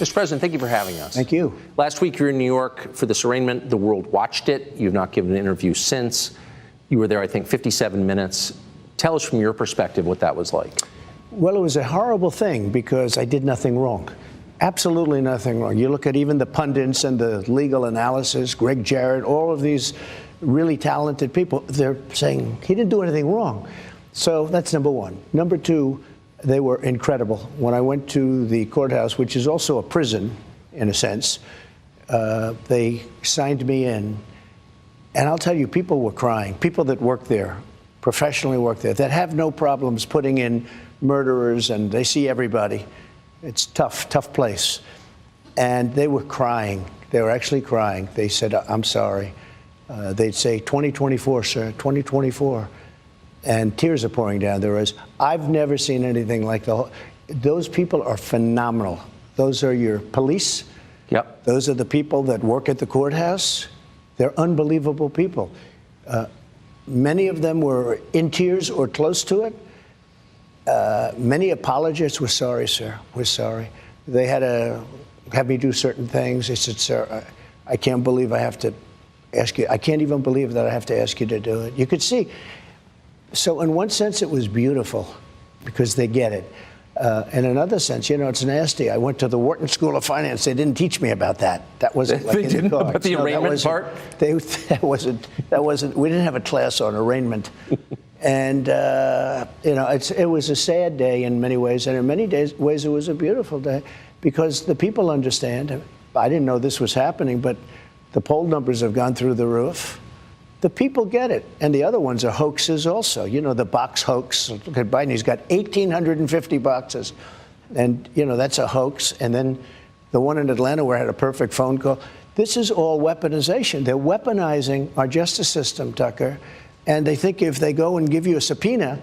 Mr. President, thank you for having us. Thank you. Last week you were in New York for this arraignment. The world watched it. You've not given an interview since. You were there, I think, 57 minutes. Tell us from your perspective what that was like. Well, it was a horrible thing because I did nothing wrong. Absolutely nothing wrong. You look at even the pundits and the legal analysis, Greg Jarrett, all of these really talented people, they're saying he didn't do anything wrong. So that's number one. Number two, they were incredible. When I went to the courthouse, which is also a prison in a sense, they signed me in. And I'll tell you, people were crying. People that work there, professionally work there, that have no problems putting in murderers, and they see everybody. It's tough, tough place. And they were crying. They were actually crying. They said, I'm sorry. They'd say, 2024, sir, 2024. And tears are pouring down their eyes. I've never seen anything like those people are phenomenal. Those are your police. Yep. Those are the people that work at the courthouse. They're unbelievable people. Many of them were in tears or close to it. Many apologists were sorry, sir. We're sorry. They had to have me do certain things. They said, sir, I can't believe I have to ask you. I can't even believe that I have to ask you to do it. You could see. So in one sense, it was beautiful because they get it. In another sense, you know, it's nasty. I went to the Wharton School of Finance. They didn't teach me about that. That wasn't like they didn't the about the arraignment part? That wasn't. We didn't have a class on arraignment. And, you know, it was a sad day in many ways. And in many ways, it was a beautiful day because the people understand. I didn't know this was happening, but the poll numbers have gone through the roof. The people get it. And the other ones are hoaxes also. You know, the box hoax. Look at Biden. He's got 1,850 boxes. And, you know, that's a hoax. And then the one in Atlanta where I had a perfect phone call. This is all weaponization. They're weaponizing our justice system, Tucker. And they think if they go and give you a subpoena,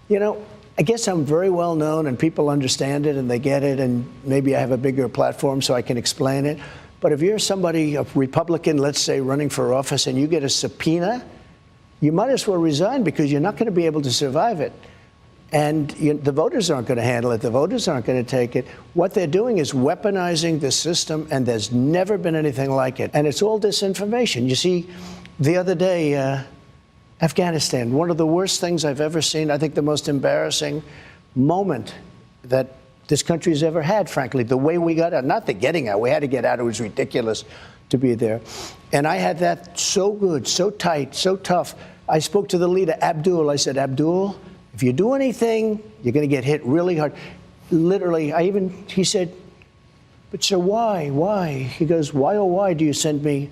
you know, I guess I'm very well known and people understand it and they get it. And maybe I have a bigger platform so I can explain it. But if you're somebody, a Republican, let's say, running for office, and you get a subpoena, you might as well resign because you're not going to be able to survive it. And the voters aren't going to handle it. The voters aren't going to take it. What they're doing is weaponizing the system, and there's never been anything like it. And it's all disinformation. You see, the other day, Afghanistan, one of the worst things I've ever seen, I think the most embarrassing moment that this country's ever had, frankly, the way we got out, not the getting out, we had to get out, it was ridiculous to be there. And I had that so good, so tight, so tough. I spoke to the leader, Abdul, I said, Abdul, if you do anything, you're gonna get hit really hard. Literally, he said, but sir, why? He goes, why oh why do you send me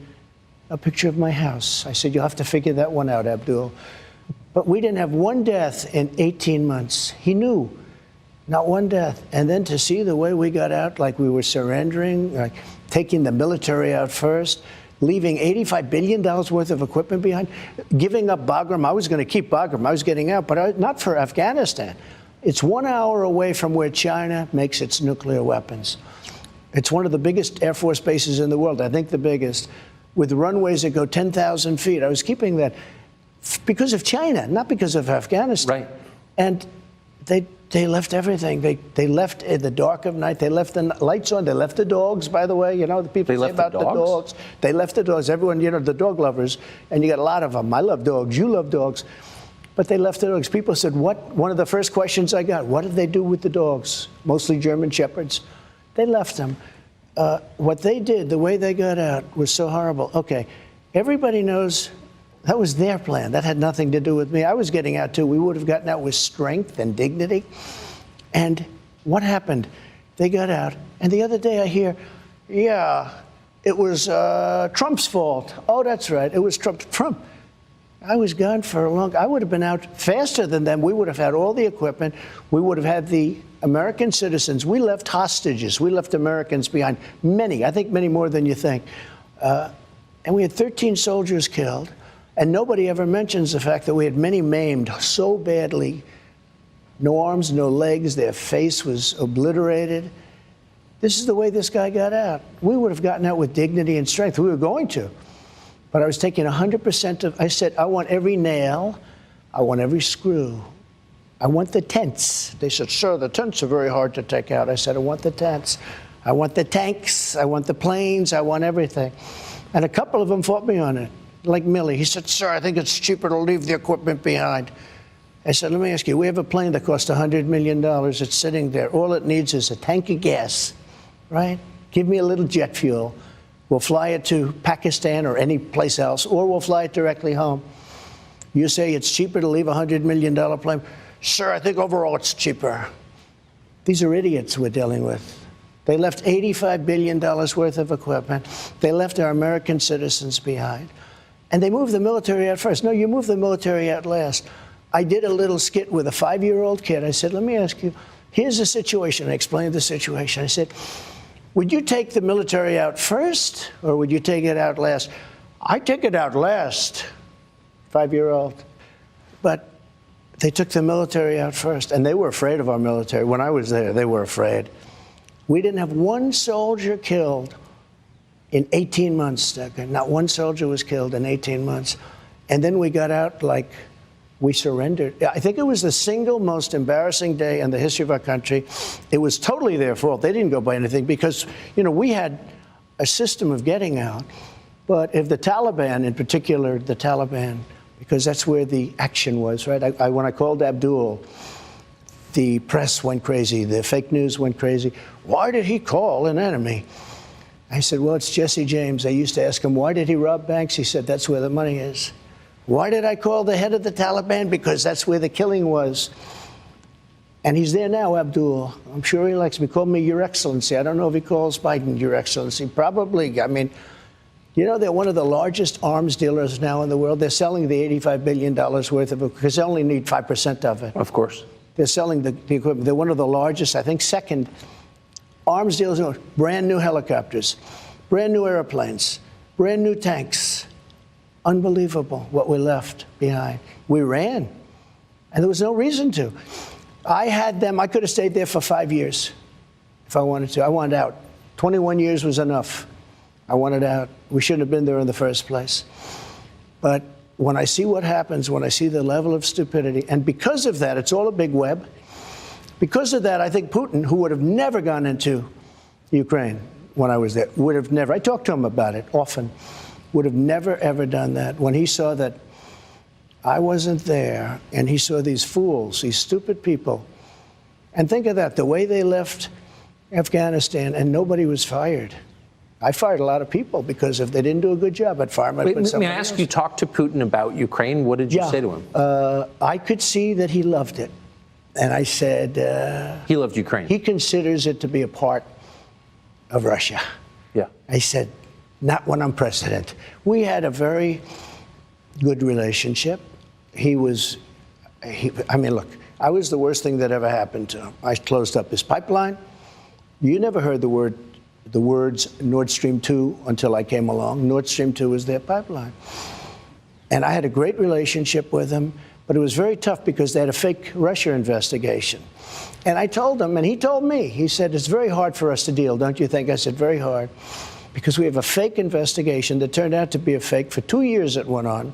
a picture of my house? I said, you'll have to figure that one out, Abdul. But we didn't have one death in 18 months. He knew. Not one death. And then to see the way we got out, like we were surrendering, like taking the military out first, leaving $85 billion worth of equipment behind, giving up Bagram. I was going to keep Bagram. I was getting out, but not for Afghanistan. It's 1 hour away from where China makes its nuclear weapons. It's one of the biggest Air Force bases in the world, I think the biggest, with runways that go 10,000 feet. I was keeping that because of China, not because of Afghanistan. Right. And they left everything. They left in the dark of night. They left the lights on. They left the dogs, by the way. You know, the people say about the dogs. They left the dogs. Everyone, you know, the dog lovers, and you got a lot of them. I love dogs. You love dogs. But they left the dogs. People said, what? One of the first questions I got, what did they do with the dogs? Mostly German Shepherds. They left them. What they did, the way they got out, was so horrible. Okay, everybody knows that was their plan. That had nothing to do with me. I was getting out, too. We would have gotten out with strength and dignity. And what happened? They got out. And the other day I hear, yeah, it was Trump's fault. Oh, that's right. It was Trump. I was gone for a long time. I would have been out faster than them. We would have had all the equipment. We would have had the American citizens. We left hostages. We left Americans behind. Many, I think many more than you think. And we had 13 soldiers killed. And nobody ever mentions the fact that we had many maimed so badly. No arms, no legs. Their face was obliterated. This is the way this guy got out. We would have gotten out with dignity and strength. We were going to. But I was taking 100% of, I said, I want every nail. I want every screw. I want the tents. They said, sir, the tents are very hard to take out. I said, I want the tents. I want the tanks, I want the planes, I want everything. And a couple of them fought me on it, like Millie. He said, sir, I think it's cheaper to leave the equipment behind. I said, let me ask you, we have a plane that cost $100 million. It's sitting there. All it needs is a tank of gas, right? Give me a little jet fuel. We'll fly it to Pakistan or any place else, or we'll fly it directly home. You say it's cheaper to leave a $100 million plane? Sir, I think overall it's cheaper. These are idiots we're dealing with. They left $85 billion worth of equipment. They left our American citizens behind. And they moved the military out first. No, you move the military out last. I did a little skit with a 5-year-old kid. I said, let me ask you, here's the situation. I explained the situation. I said, would you take the military out first, or would you take it out last? I'd take it out last, 5-year-old. But they took the military out first, and they were afraid of our military. When I was there, they were afraid. We didn't have one soldier killed in 18 months, Decker. Not one soldier was killed in 18 months. And then we got out like we surrendered. I think it was the single most embarrassing day in the history of our country. It was totally their fault. They didn't go by anything because, you know, we had a system of getting out. But if the Taliban, in particular, the Taliban, because that's where the action was, right? When I called Abdul, the press went crazy. The fake news went crazy. Why did he call an enemy? I said, well, it's Jesse James. I used to ask him, why did he rob banks? He said, that's where the money is. Why did I call the head of the Taliban? Because that's where the killing was. And he's there now, Abdul. I'm sure he likes me. He called me Your Excellency. I don't know if he calls Biden Your Excellency. Probably. I mean, you know, they're one of the largest arms dealers now in the world. They're selling the $85 billion worth of it because they only need 5% of it. Of course. They're selling the equipment. They're one of the largest, I think, second arms dealers. Brand new helicopters, brand new airplanes, brand new tanks. Unbelievable what we left behind. We ran, and there was no reason to. I had them. I could have stayed there for 5 years if I wanted to. I wanted out. 21 years was enough. I wanted out. We shouldn't have been there in the first place. But when I see what happens, when I see the level of stupidity, and because of that, it's all a big web. Because of that, I think Putin, who would have never gone into Ukraine when I was there, would have never. I talked to him about it often. Would have never, ever done that. When he saw that I wasn't there, and he saw these fools, these stupid people, and think of that, the way they left Afghanistan, and nobody was fired. I fired a lot of people because if they didn't do a good job, I'd fire them. May I ask, you talked to Putin about Ukraine. What did you say to him? I could see that he loved it. And I said... he loved Ukraine. He considers it to be a part of Russia. Yeah. I said, not when I'm president. We had a very good relationship. I mean, look, I was the worst thing that ever happened to him. I closed up his pipeline. You never heard the words Nord Stream 2 until I came along. Nord Stream 2 was their pipeline. And I had a great relationship with him, but it was very tough because they had a fake Russia investigation. And I told him, and he told me, he said, it's very hard for us to deal, don't you think? I said, very hard. Because we have a fake investigation that turned out to be a fake. For 2 years it went on.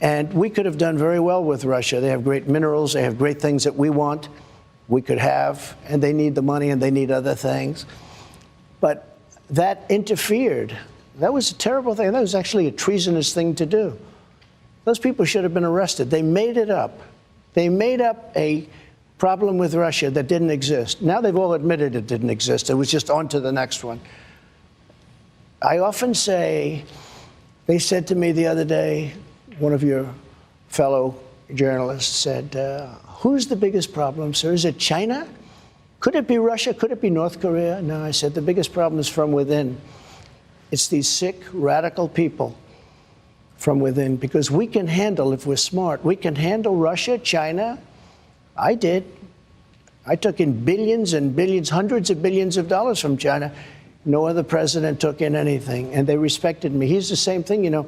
And we could have done very well with Russia. They have great minerals. They have great things that we want, we could have. And they need the money and they need other things. But that interfered. That was a terrible thing. That was actually a treasonous thing to do. Those people should have been arrested. They made it up. They made up a problem with Russia that didn't exist. Now they've all admitted it didn't exist. It was just on to the next one. I often say, they said to me the other day, one of your fellow journalists said, who's the biggest problem, sir? Is it China? Could it be Russia? Could it be North Korea? No, I said, the biggest problem is from within. It's these sick, radical people from within, because we can handle, if we're smart, we can handle Russia, China. I did. I took in billions and billions, hundreds of billions of dollars from China. No other president took in anything, and they respected me. He's the same thing, you know.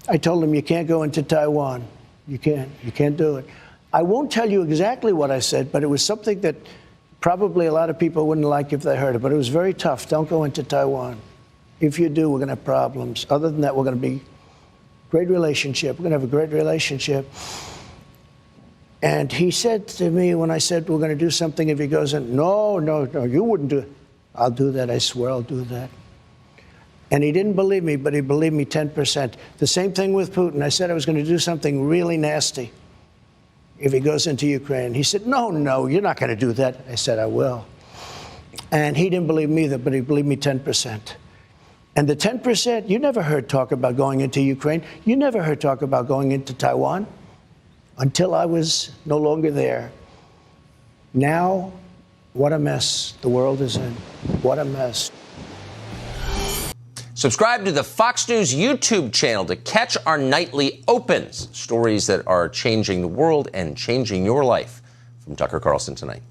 I told him, you can't go into Taiwan. You can't do it. I won't tell you exactly what I said, but it was something that probably a lot of people wouldn't like if they heard it, but it was very tough. Don't go into Taiwan. If you do, we're going to have problems. Other than that, we're going to be great relationship. We're going to have a great relationship. And he said to me when I said we're going to do something, if he goes in, no, you wouldn't do it. I'll do that. I swear I'll do that. And he didn't believe me, but he believed me 10%. The same thing with Putin. I said I was going to do something really nasty if he goes into Ukraine. He said, no, you're not going to do that. I said, I will. And he didn't believe me either, but he believed me 10%. And the 10%, you never heard talk about going into Ukraine. You never heard talk about going into Taiwan until I was no longer there. Now, what a mess the world is in. What a mess. Subscribe to the Fox News YouTube channel to catch our nightly opens, stories that are changing the world and changing your life. From Tucker Carlson tonight.